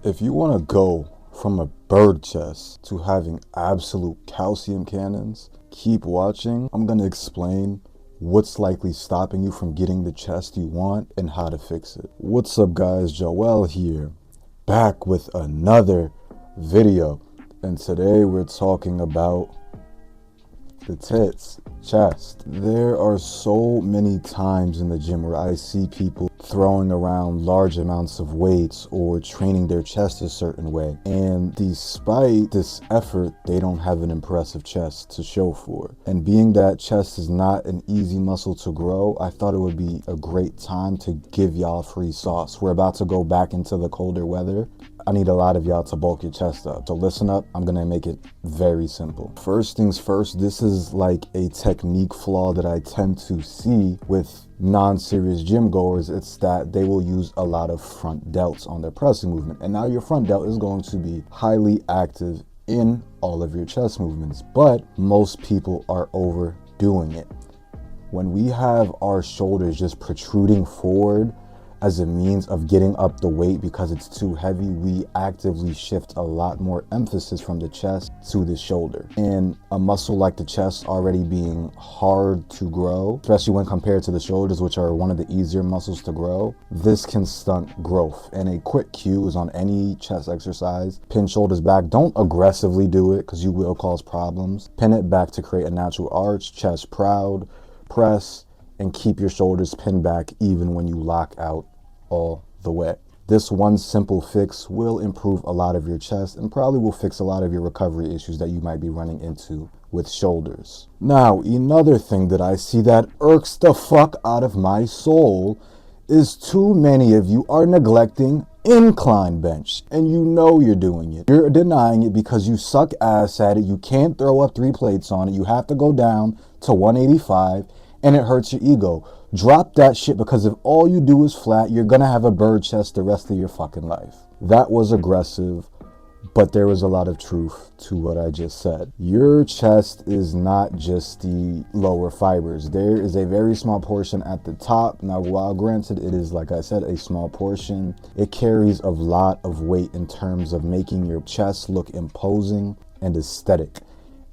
If you want to go from a bird chest to having absolute calcium cannons, keep watching. I'm going to explain what's likely stopping you from getting the chest you want and how to fix it. What's up guys, Joel here, back with another video, and today we're talking about the tits, chest. There are so many times in the gym where I see people throwing around large amounts of weights or training their chest a certain way, and despite this effort, they don't have an impressive chest to show for. And being that chest is not an easy muscle to grow, I thought it would be a great time to give y'all free sauce. We're about to go back into the colder weather. I need a lot of y'all to bulk your chest up. So listen up, I'm gonna make it very simple. First things first, this is like a technique flaw that I tend to see with non-serious gym goers. It's that they will use a lot of front delts on their pressing movement. And now your front delt is going to be highly active in all of your chest movements, but most people are overdoing it. When we have our shoulders just protruding forward as a means of getting up the weight because it's too heavy, we actively shift a lot more emphasis from the chest to the shoulder. And a muscle like the chest already being hard to grow, especially when compared to the shoulders, which are one of the easier muscles to grow, this can stunt growth. And a quick cue is on any chest exercise, pin shoulders back. Don't aggressively do it because you will cause problems. Pin it back to create a natural arch, chest proud, press, and keep your shoulders pinned back even when you lock out all the way. This one simple fix will improve a lot of your chest and probably will fix a lot of your recovery issues that you might be running into with shoulders. Now, another thing that I see that irks the fuck out of my soul is too many of you are neglecting incline bench, and you know you're doing it. You're denying it because you suck ass at it. You can't throw up 3 plates on it. You have to go down to 185 and it hurts your ego. Drop that shit, because if all you do is flat, you're gonna have a bird chest the rest of your fucking life. That was aggressive, but there was a lot of truth to what I just said. Your chest is not just the lower fibers. There is a very small portion at the top. Now, while granted it is, like I said, a small portion, it carries a lot of weight in terms of making your chest look imposing and aesthetic.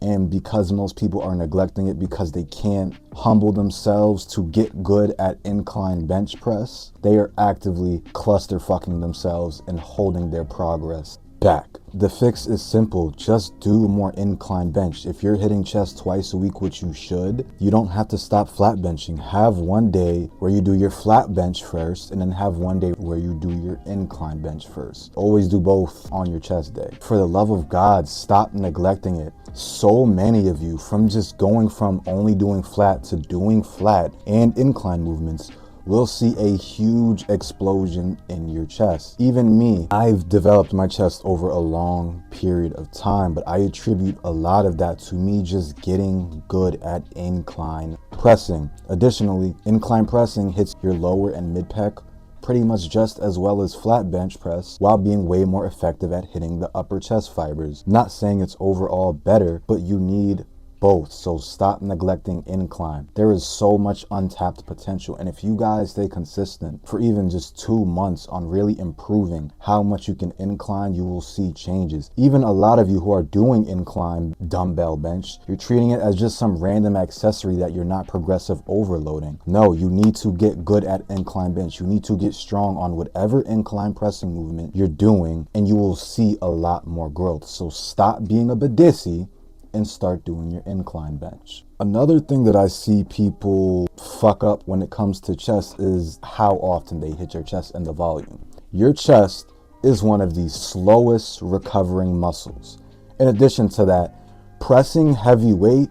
And because most people are neglecting it because they can't humble themselves to get good at incline bench press, they are actively cluster fucking themselves and holding their progress back. The fix is simple. Just do more incline bench. If you're hitting chest twice a week, which you should, you don't have to stop flat benching. Have one day where you do your flat bench first, and then have one day where you do your incline bench first. Always do both on your chest day. For the love of God, stop neglecting it. So many of you, from just going from only doing flat to doing flat and incline movements, will see a huge explosion in your chest. Even me, I've developed my chest over a long period of time, but I attribute a lot of that to me just getting good at incline pressing. Additionally, incline pressing hits your lower and mid pec pretty much just as well as flat bench press, while being way more effective at hitting the upper chest fibers. Not saying it's overall better, but you need both, so stop neglecting incline. There is so much untapped potential, and if you guys stay consistent for even just 2 months on really improving how much you can incline, you will see changes. Even a lot of you who are doing incline dumbbell bench, you're treating it as just some random accessory that you're not progressive overloading. No, you need to get good at incline bench. You need to get strong on whatever incline pressing movement you're doing, and you will see a lot more growth. So stop being a badissy and start doing your incline bench. Another thing that I see people fuck up when it comes to chest is how often they hit your chest and the volume. Your chest is one of the slowest recovering muscles. In addition to that, pressing heavy weight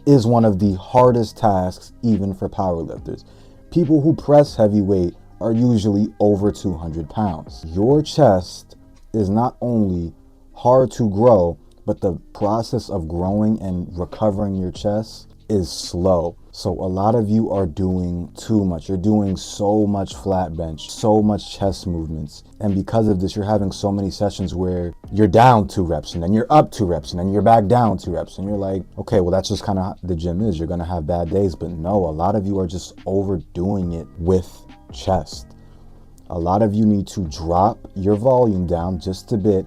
is one of the hardest tasks even for powerlifters. People who press heavy weight are usually over 200 pounds. Your chest is not only hard to grow, but the process of growing and recovering your chest is slow. So a lot of you are doing too much. You're doing so much flat bench, so much chest movements. And because of this, you're having so many sessions where you're down 2 reps and then you're up 2 reps and then you're back down 2 reps. And you're like, okay, well, that's just kind of the gym is. You're going to have bad days. But no, a lot of you are just overdoing it with chest. A lot of you need to drop your volume down just a bit.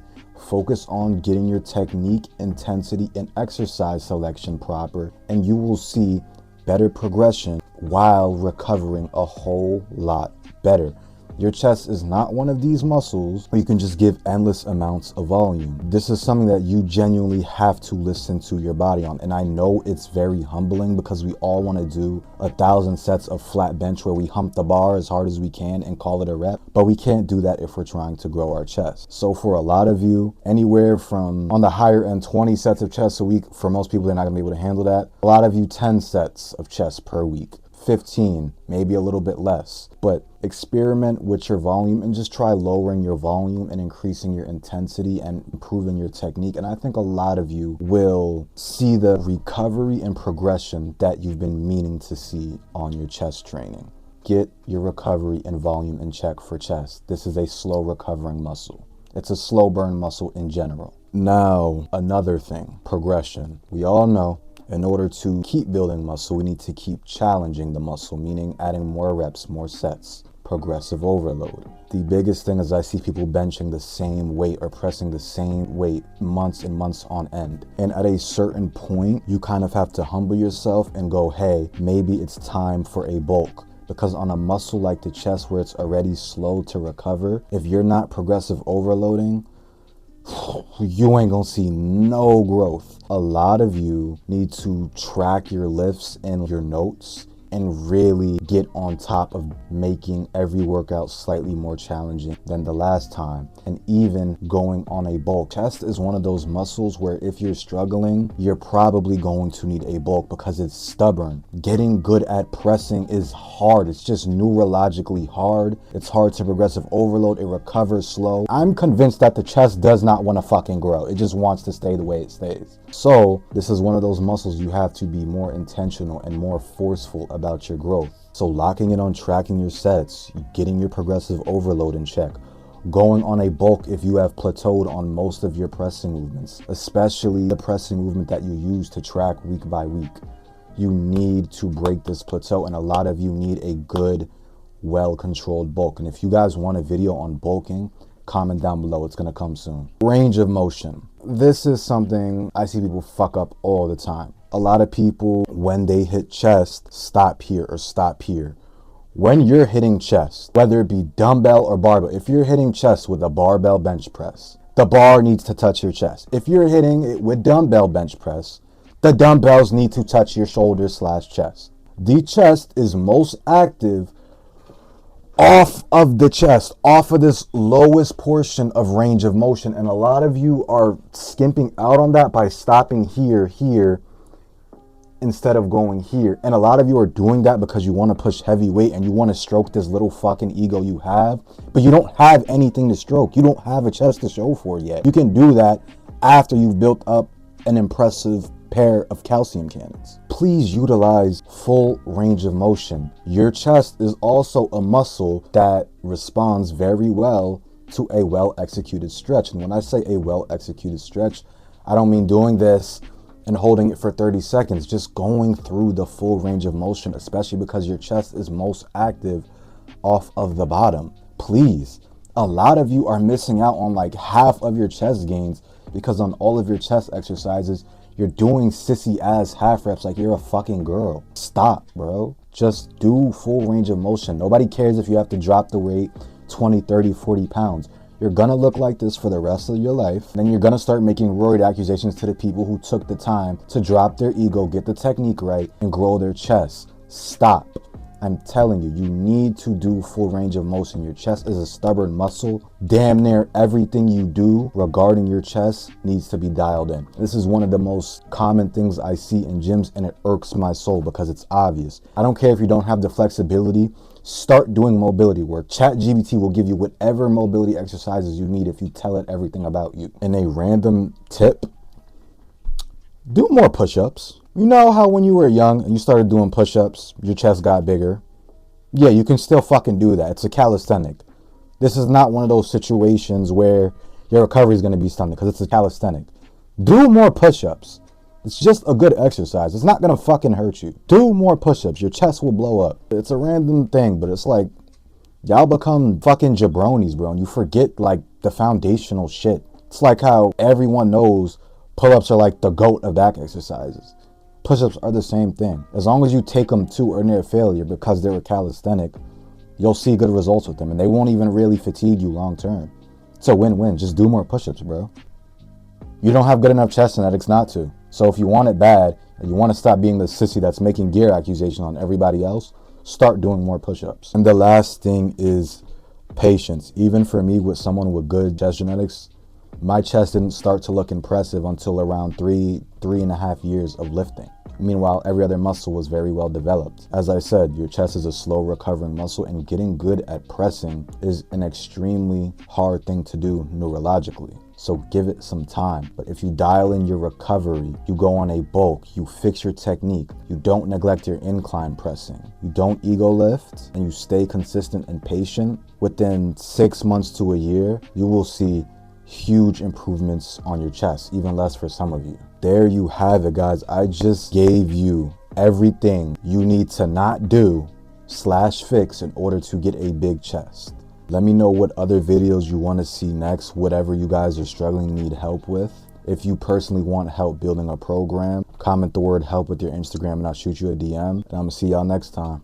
Focus on getting your technique, intensity, and exercise selection proper, and you will see better progression while recovering a whole lot better. Your chest is not one of these muscles where you can just give endless amounts of volume. This is something that you genuinely have to listen to your body on. And I know it's very humbling because we all want to do 1,000 sets of flat bench where we hump the bar as hard as we can and call it a rep. But we can't do that if we're trying to grow our chest. So for a lot of you, anywhere from on the higher end 20 sets of chest a week, for most people, they're not gonna be able to handle that. A lot of you 10 sets of chest per week. 15, maybe a little bit less, but experiment with your volume and just try lowering your volume and increasing your intensity and improving your technique. And I think a lot of you will see the recovery and progression that you've been meaning to see on your chest training. Get your recovery and volume in check for chest. This is a slow recovering muscle. It's a slow burn muscle in general. Now, another thing, progression. We all know in order to keep building muscle, we need to keep challenging the muscle, meaning adding more reps, more sets, progressive overload. The biggest thing is I see people benching the same weight or pressing the same weight months and months on end. And at a certain point, you kind of have to humble yourself and go, hey, maybe it's time for a bulk. Because on a muscle like the chest where it's already slow to recover, if you're not progressive overloading, you ain't gonna see no growth. A lot of you need to track your lifts and your notes and really get on top of making every workout slightly more challenging than the last time, and even going on a bulk. Chest is one of those muscles where if you're struggling, you're probably going to need a bulk because it's stubborn. Getting good at pressing is hard. It's just neurologically hard. It's hard to progressive overload. It recovers slow. I'm convinced that the chest does not want to fucking grow. It just wants to stay the way it stays. So this is one of those muscles you have to be more intentional and more forceful about your growth. So locking in on tracking your sets, getting your progressive overload in check, going on a bulk if you have plateaued on most of your pressing movements, especially the pressing movement that you use to track week by week. You need to break this plateau, and a lot of you need a good, well-controlled bulk. And if you guys want a video on bulking, comment down below. It's gonna come soon. Range of motion. This is something I see people fuck up all the time. A lot of people, when they hit chest, stop here or stop here. When you're hitting chest, whether it be dumbbell or barbell, if you're hitting chest with a barbell bench press, the bar needs to touch your chest. If you're hitting it with dumbbell bench press, the dumbbells need to touch your shoulder/chest. The chest is most active off of the chest, off of this lowest portion of range of motion. And a lot of you are skimping out on that by stopping here, instead of going here. And a lot of you are doing that because you want to push heavy weight and you want to stroke this little fucking ego you have, but you don't have anything to stroke. You don't have a chest to show for it yet. You can do that after you've built up an impressive pair of calcium cannons. Please utilize full range of motion. Your chest is also a muscle that responds very well to a well-executed stretch. And when I say a well-executed stretch, I don't mean doing this and holding it for 30 seconds, just going through the full range of motion, especially because your chest is most active off of the bottom. Please, a lot of you are missing out on like half of your chest gains because on all of your chest exercises, you're doing sissy ass half reps like you're a fucking girl. Stop, bro. Just do full range of motion. Nobody cares if you have to drop the weight 20, 30, 40 pounds. You're gonna look like this for the rest of your life. Then you're gonna start making roid accusations to the people who took the time to drop their ego, get the technique right, and grow their chest. Stop. I'm telling you, you need to do full range of motion. Your chest is a stubborn muscle. Damn near everything you do regarding your chest needs to be dialed in. This is one of the most common things I see in gyms, and it irks my soul because it's obvious. I don't care if you don't have the flexibility. Start doing mobility work. ChatGPT will give you whatever mobility exercises you need if you tell it everything about you. And a random tip, do more push-ups. You know how when you were young and you started doing push-ups, your chest got bigger? Yeah, you can still fucking do that. It's a calisthenic. This is not one of those situations where your recovery is going to be stunted because it's a calisthenic. Do more push-ups. It's just a good exercise. It's not going to fucking hurt you. Do more push-ups. Your chest will blow up. It's a random thing, but it's like, y'all become fucking jabronis, bro, and you forget like the foundational shit. It's like how everyone knows pull-ups are like the GOAT of back exercises. Push-ups are the same thing. As long as you take them to or near failure because they're a calisthenic, you'll see good results with them, and they won't even really fatigue you long term. It's a win-win. Just do more push-ups, bro. You don't have good enough chest genetics not to. So if you want it bad and you want to stop being the sissy that's making gear accusations on everybody else, start doing more push-ups. And the last thing is patience. Even for me, with someone with good chest genetics, my chest didn't start to look impressive until around 3.5 years of lifting. Meanwhile, every other muscle was very well developed. As I said, your chest is a slow recovering muscle, and getting good at pressing is an extremely hard thing to do neurologically. So give it some time. But if you dial in your recovery, you go on a bulk, you fix your technique, you don't neglect your incline pressing, you don't ego lift, and you stay consistent and patient, within 6 months to a year, you will see huge improvements on your chest, even less for some of you. There you have it, guys. I just gave you everything you need to not do / fix in order to get a big chest. Let me know what other videos you want to see next, whatever you guys are struggling, need help with. If you personally want help building a program, comment the word help with your Instagram and I'll shoot you a DM. And I'm gonna see y'all next time.